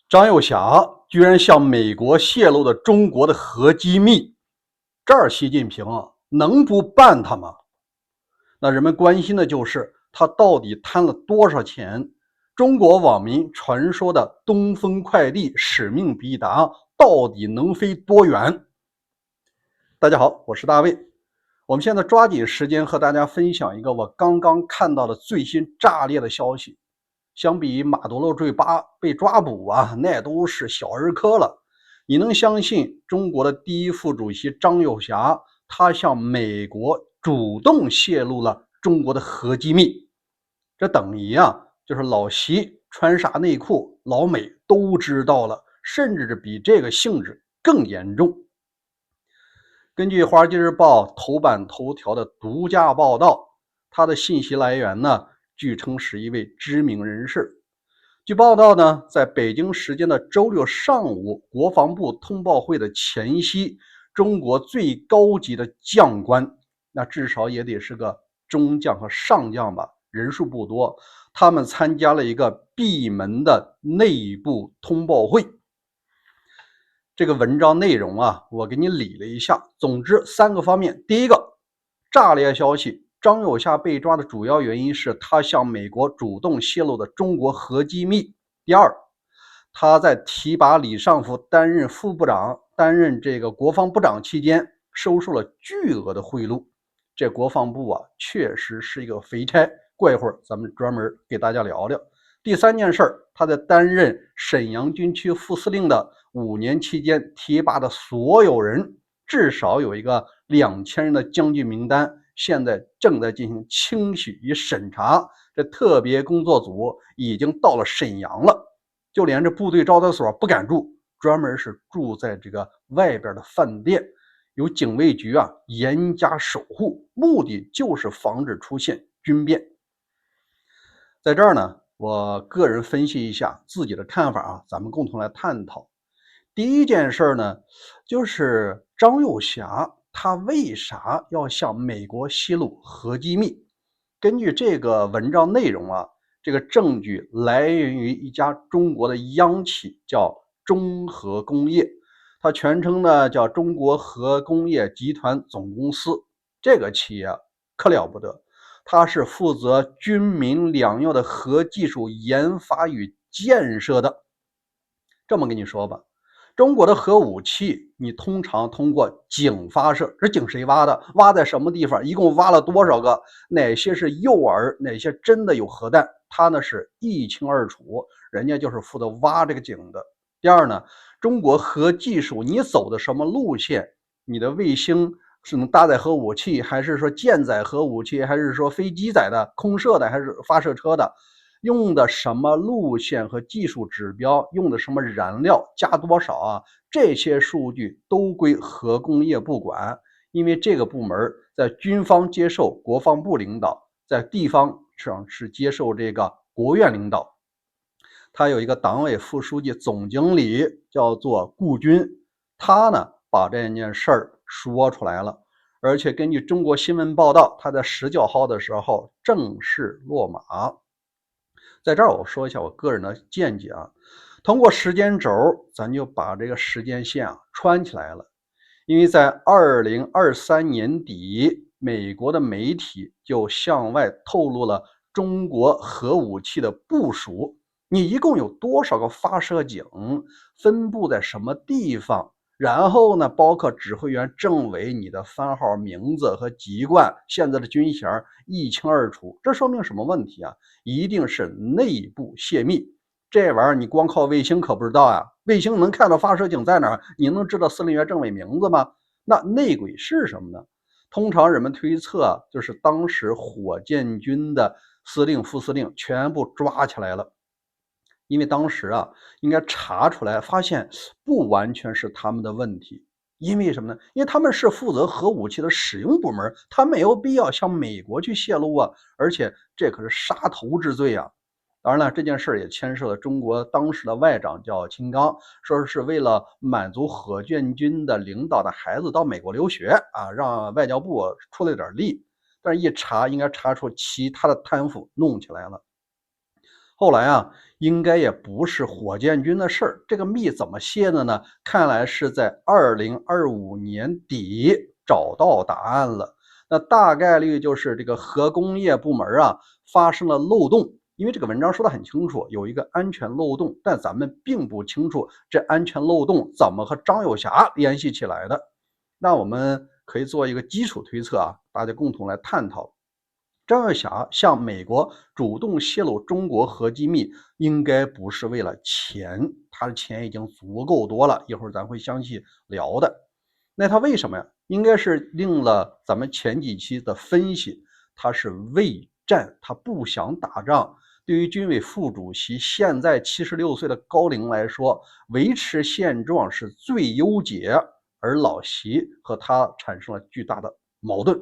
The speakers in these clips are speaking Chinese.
张又侠居然向美国泄露了中国的核机密，这儿习近平能不办他吗？那人们关心的就是他到底贪了多少钱？中国网民传说的东风快递使命必达，到底能飞多远？大家好，我是大卫。我们现在抓紧时间和大家分享一个我刚刚看到的最新炸裂的消息。相比马多罗被抓捕那都是小儿科了。你能相信中国的第一副主席张又侠，他向美国主动泄露了中国的核机密？这等于就是老习穿啥内裤，老美都知道了，甚至是比这个性质更严重。根据《华尔街日报》头版头条的独家报道，它的信息来源据称是一位知名人士。据报道在北京时间的周六上午，国防部通报会的前夕，中国最高级的将官，那至少也得是个中将和上将吧，人数不多，他们参加了一个闭门的内部通报会。这个文章内容我给你理了一下，总之3个方面。第一个，炸裂消息，张又侠被抓的主要原因是他向美国主动泄露的中国核机密。第二，他在提拔李尚福担任副部长、担任这个国防部长期间，收受了巨额的贿赂。这国防部确实是一个肥差，过一会儿咱们专门给大家聊聊。第3件事，他在担任沈阳军区副司令的5年期间提拔的所有人，至少有一个2000人的将军名单，现在正在进行清洗与审查。这特别工作组已经到了沈阳了，就连这部队招待所不敢住，专门是住在这个外边的饭店，由警卫局严加守护，目的就是防止出现军变。在这儿我个人分析一下自己的看法咱们共同来探讨。第一件事就是张又侠他为啥要向美国泄露核机密？根据这个文章内容这个证据来源于一家中国的央企，叫中核工业，它全称叫中国核工业集团总公司。这个企业可了不得，它是负责军民两用的核技术研发与建设的。这么跟你说吧，中国的核武器你通常通过井发射，这井谁挖的？挖在什么地方？一共挖了多少个？哪些是诱饵？哪些真的有核弹？它是一清二楚，人家就是负责挖这个井的。第二中国核技术你走的什么路线？你的卫星是能搭载核武器，还是说舰载核武器，还是说飞机载的、空射的，还是发射车的？用的什么路线和技术指标，用的什么燃料，加多少这些数据都归核工业部管。因为这个部门在军方接受国防部领导，在地方上是接受这个国务院领导。他有一个党委副书记总经理叫做顾军，他把这件事说出来了，而且根据中国新闻报道，他在19号的时候正式落马。在这儿我说一下我个人的见解通过时间轴咱就把这个时间线串起来了。因为在2023年底，美国的媒体就向外透露了中国核武器的部署，你一共有多少个发射井，分布在什么地方，然后包括指挥员、政委，你的番号、名字和籍贯，现在的军衔一清二楚。这说明什么问题一定是内部泄密。这玩意儿你光靠卫星可不知道卫星能看到发射井在哪儿，你能知道司令员、政委名字吗？那内鬼是什么呢？通常人们推测就是当时火箭军的司令、副司令全部抓起来了。因为当时应该查出来，发现不完全是他们的问题。因为什么呢？因为他们是负责核武器的使用部门，他没有必要向美国去泄露而且这可是杀头之罪当然了，这件事也牵涉了中国当时的外长叫秦刚，说是为了满足火箭军的领导的孩子到美国留学让外交部出了点力。但是一查，应该查出其他的贪腐弄起来了。后来啊，应该也不是火箭军的事儿。这个密怎么泄的呢？看来是在2025年底找到答案了。那大概率就是这个核工业部门啊发生了漏洞，因为这个文章说的很清楚，有一个安全漏洞，但咱们并不清楚这安全漏洞怎么和张友侠联系起来的。那我们可以做一个基础推测啊，大家共同来探讨。张友侠向美国主动泄露中国核机密，应该不是为了钱，他的钱已经足够多了，一会儿咱会详细聊的。那他为什么呀？应该是应了咱们前几期的分析，他是畏战，他不想打仗。对于军委副主席现在76岁的高龄来说，维持现状是最优解，而老习和他产生了巨大的矛盾。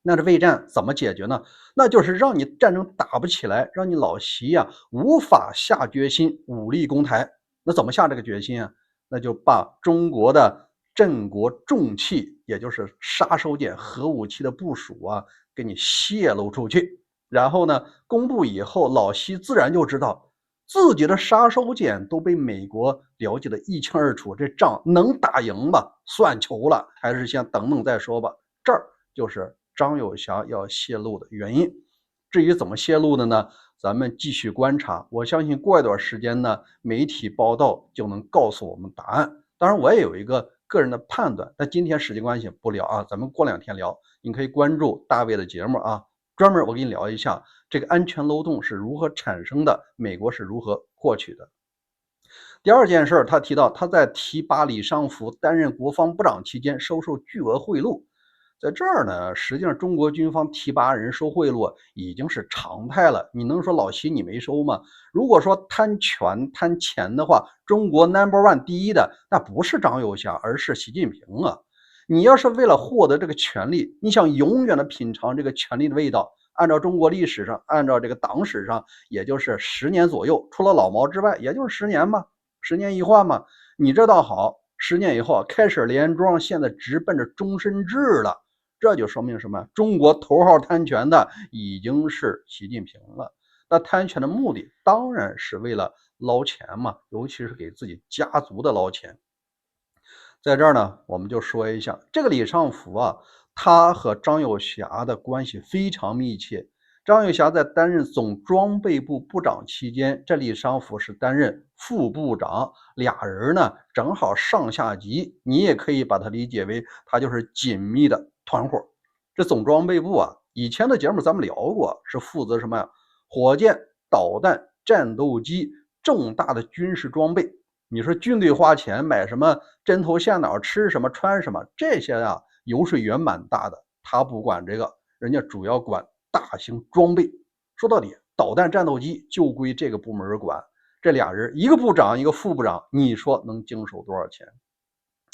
那这畏战怎么解决呢？那就是让你战争打不起来，让你老习呀无法下决心武力攻台。那怎么下这个决心啊？那就把中国的镇国重器，也就是杀手锏核武器的部署啊，给你泄露出去。然后呢，公布以后，老习自然就知道自己的杀手锏都被美国了解的一清二楚，这仗能打赢吗？算球了，还是先等等再说吧。这儿就是张友侠要泄露的原因。至于怎么泄露的呢？咱们继续观察，我相信过一段时间呢，媒体报道就能告诉我们答案。当然，我也有一个个人的判断，但今天时间关系不聊啊，咱们过2天聊。你可以关注大卫的节目啊，专门我给你聊一下这个安全漏洞是如何产生的，美国是如何获取的。第二件事，他提到他在提拔李尚福担任国防部长期间收受巨额贿赂。在这儿呢，实际上中国军方提拔人收贿赂已经是常态了。你能说老习你没收吗？如果说贪权贪钱的话，中国 No.1 第一的那不是张友侠，而是习近平啊。你要是为了获得这个权利，你想永远的品尝这个权力的味道，按照中国历史上，按照这个党史上，也就是10年左右，除了老毛之外，也就是10年嘛，10年一换嘛。你这倒好，10年以后开始连庄，现在直奔着终身制了。这就说明什么？中国头号贪权的已经是习近平了。那贪权的目的当然是为了捞钱嘛，尤其是给自己家族的捞钱。在这儿呢，我们就说一下这个李尚福啊，他和张友侠的关系非常密切。张友侠在担任总装备部部长期间，这李尚福是担任副部长，俩人呢正好上下级，你也可以把它理解为他就是紧密的团伙。这总装备部啊，以前的节目咱们聊过，是负责什么呀？火箭、导弹、战斗机，重大的军事装备。你说军队花钱买什么针头线脑，吃什么穿什么，这些啊油水源蛮大的，他不管这个，人家主要管大型装备。说到底，导弹战斗机就归这个部门管。这俩人，一个部长一个副部长，你说能经手多少钱？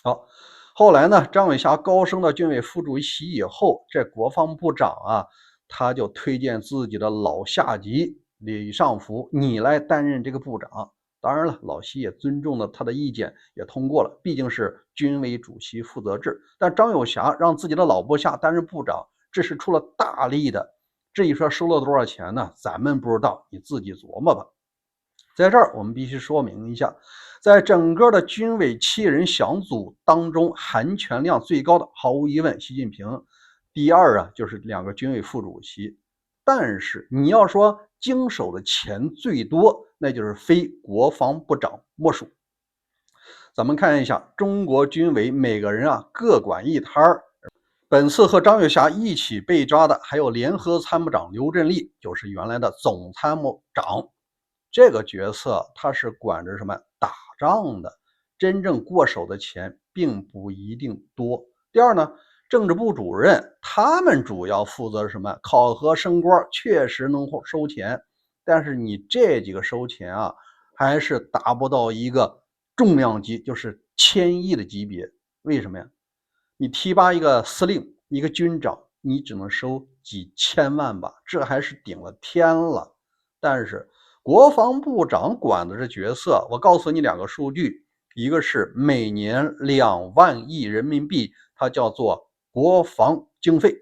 好，后来呢，张伟侠高升到军委副主席以后，这国防部长啊，他就推荐自己的老下级李尚福，你来担任这个部长。当然了，老习也尊重了他的意见，也通过了，毕竟是军委主席负责制。但张友侠让自己的老部下担任部长，这是出了大力的。至于说收了多少钱呢？咱们不知道，你自己琢磨吧。在这儿我们必须说明一下，在整个的军委7人小组当中，含权量最高的毫无疑问习近平，第二啊就是2个军委副主席。但是你要说经手的钱最多，那就是非国防部长莫属。咱们看一下中国军委每个人啊各管一摊儿。本次和张友侠一起被抓的还有联合参谋长刘振立，就是原来的总参谋长。这个角色他是管着什么打仗的，真正过手的钱并不一定多。第二呢，政治部主任他们主要负责什么考核升官，确实能收钱，但是你这几个收钱啊，还是达不到一个重量级，就是千亿的级别。为什么呀？你提拔一个司令一个军长，你只能收几千万吧，这还是顶了天了。但是国防部长管的这角色，我告诉你2个数据，一个是每年2万亿人民币，它叫做国防经费。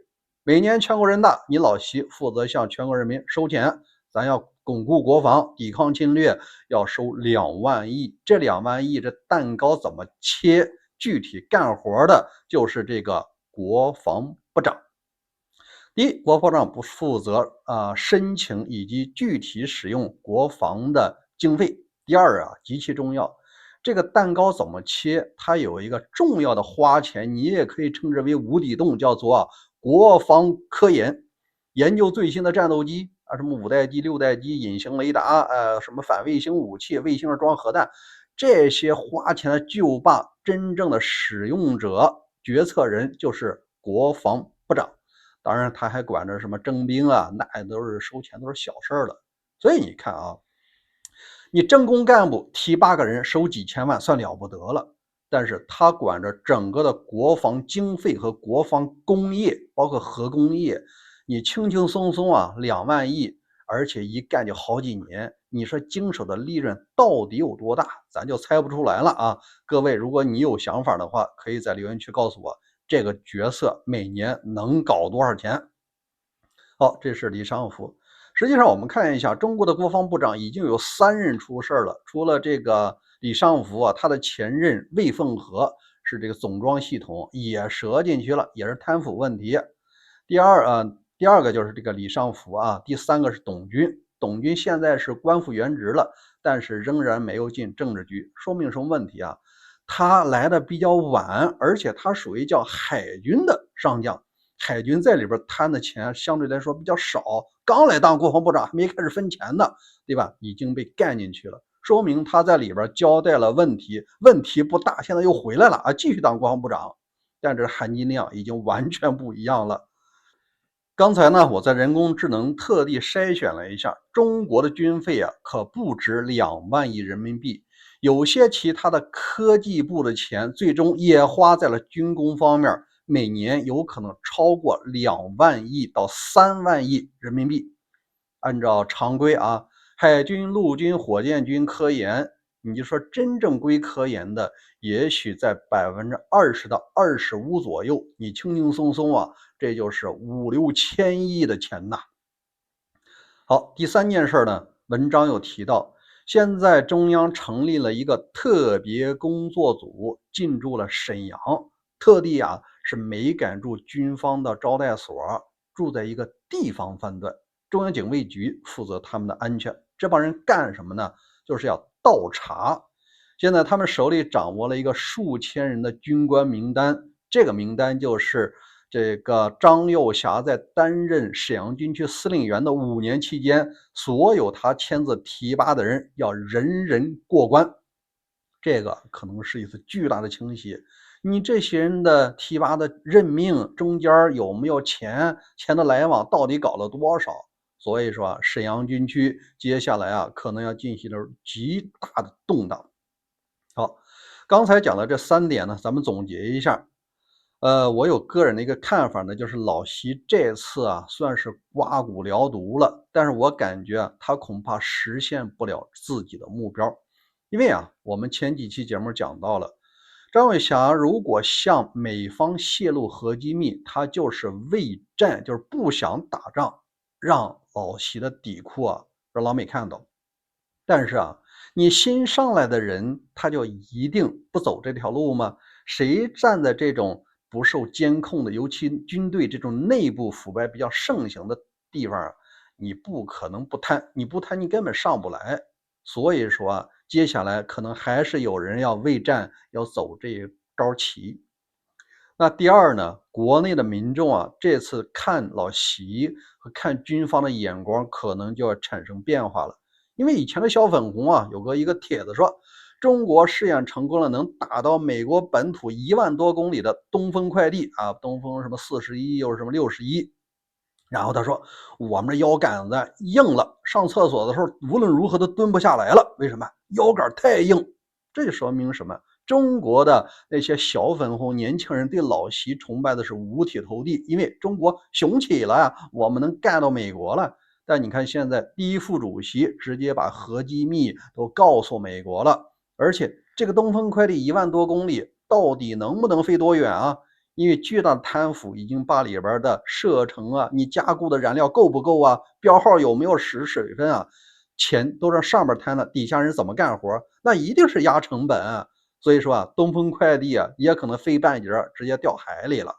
每年全国人大你老习负责向全国人民收钱，咱要巩固国防，抵抗侵略，要收2万亿。这2万亿，这蛋糕怎么切？具体干活的就是这个国防部长。第一，国防部长不负责申请以及具体使用国防的经费。第二极其重要，这个蛋糕怎么切？它有一个重要的花钱，你也可以称之为无底洞，叫做国防科研，研究最新的战斗机什么5代机、6代机、隐形雷达，什么反卫星武器、卫星上装核弹，这些花钱的巨无霸，真正的使用者、决策人就是国防部长。当然，他还管着什么征兵那都是收钱，都是小事了。所以你看你政工干部提8个人收几千万算了不得了，但是他管着整个的国防经费和国防工业，包括核工业，你轻轻松松2万亿，而且一干就好几年，你说经手的利润到底有多大？咱就猜不出来了各位，如果你有想法的话，可以在留言区告诉我，这个角色每年能搞多少钱？好，这是李尚福。实际上我们看一下，中国的国防部长已经有3人出事了，除了这个李尚福他的前任魏凤和是这个总装系统也折进去了，也是贪腐问题。第二个就是这个李尚福第3个是董军。董军现在是官复原职了，但是仍然没有进政治局，说明什么问题他来的比较晚，而且他属于叫海军的上将，海军在里边贪的钱相对来说比较少，刚来当国防部长还没开始分钱呢，对吧？已经被干进去了，说明他在里边交代了问题不大，现在又回来了继续当国防部长，但这含金量已经完全不一样了。刚才呢，我在人工智能特地筛选了一下，中国的军费可不止2万亿人民币，有些其他的科技部的钱最终也花在了军工方面，每年有可能超过2万亿到3万亿人民币。按照常规海军、陆军、火箭军科研，你就说真正归科研的，也许在20%到25%左右，你轻轻松松这就是5、6千亿的钱呐。好，第3件事呢，文章有提到，现在中央成立了一个特别工作组，进驻了沈阳，特地是没敢住军方的招待所，住在一个地方饭店。中央警卫局负责他们的安全。这帮人干什么呢？就是要倒查。现在他们手里掌握了一个数千人的军官名单，这个名单就是这个张又侠在担任沈阳军区司令员的5年期间，所有他签字提拔的人要人人过关。这个可能是一次巨大的清洗。你这些人的提拔的任命中间有没有钱的来往，到底搞了多少？所以说沈阳军区接下来可能要进行极大的动荡。好，刚才讲的这3点呢，咱们总结一下。我有个人的一个看法呢，就是老习这次算是刮骨疗毒了，但是我感觉他恐怕实现不了自己的目标。因为我们前几期节目讲到了，张伟霞如果向美方泄露核机密，他就是畏战，就是不想打仗，让老习的底裤让老美看到。但是你新上来的人，他就一定不走这条路吗？谁站在这种不受监控的，尤其军队这种内部腐败比较盛行的地方你不可能不贪，你不贪你根本上不来。所以说接下来可能还是有人要畏战，要走这一招棋。那第二呢，国内的民众这次看老习和看军方的眼光可能就要产生变化了。因为以前的小粉红有一个帖子说，中国试验成功了，能打到美国本土1万多公里的东风快递东风什么41又是什么61，然后他说我们这腰杆子硬了，上厕所的时候无论如何都蹲不下来了。为什么？腰杆太硬。这就说明什么？中国的那些小粉红年轻人对老习崇拜的是五体投地，因为中国雄起了我们能干到美国了。但你看现在第一副主席直接把核机密都告诉美国了，而且这个东风快递1万多公里到底能不能飞多远因为巨大的贪腐已经把里边的射程啊，你加固的燃料够不够啊，标号有没有使水分啊，钱都让上面贪了，底下人怎么干活？那一定是压成本啊。所以说啊，东风快递啊，也可能飞半截直接掉海里了。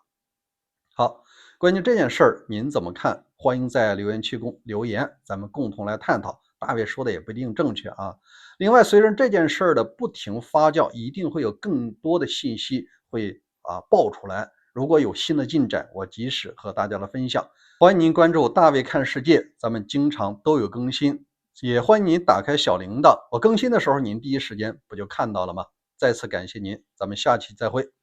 好，关于这件事儿您怎么看？欢迎在留言区留言，咱们共同来探讨。大卫说的也不一定正确啊。另外，随着这件事儿的不停发酵，一定会有更多的信息会爆出来。如果有新的进展，我及时和大家来分享。欢迎您关注大卫看世界，咱们经常都有更新，也欢迎您打开小铃铛，我更新的时候您第一时间不就看到了吗？再次感谢您，咱们下期再会。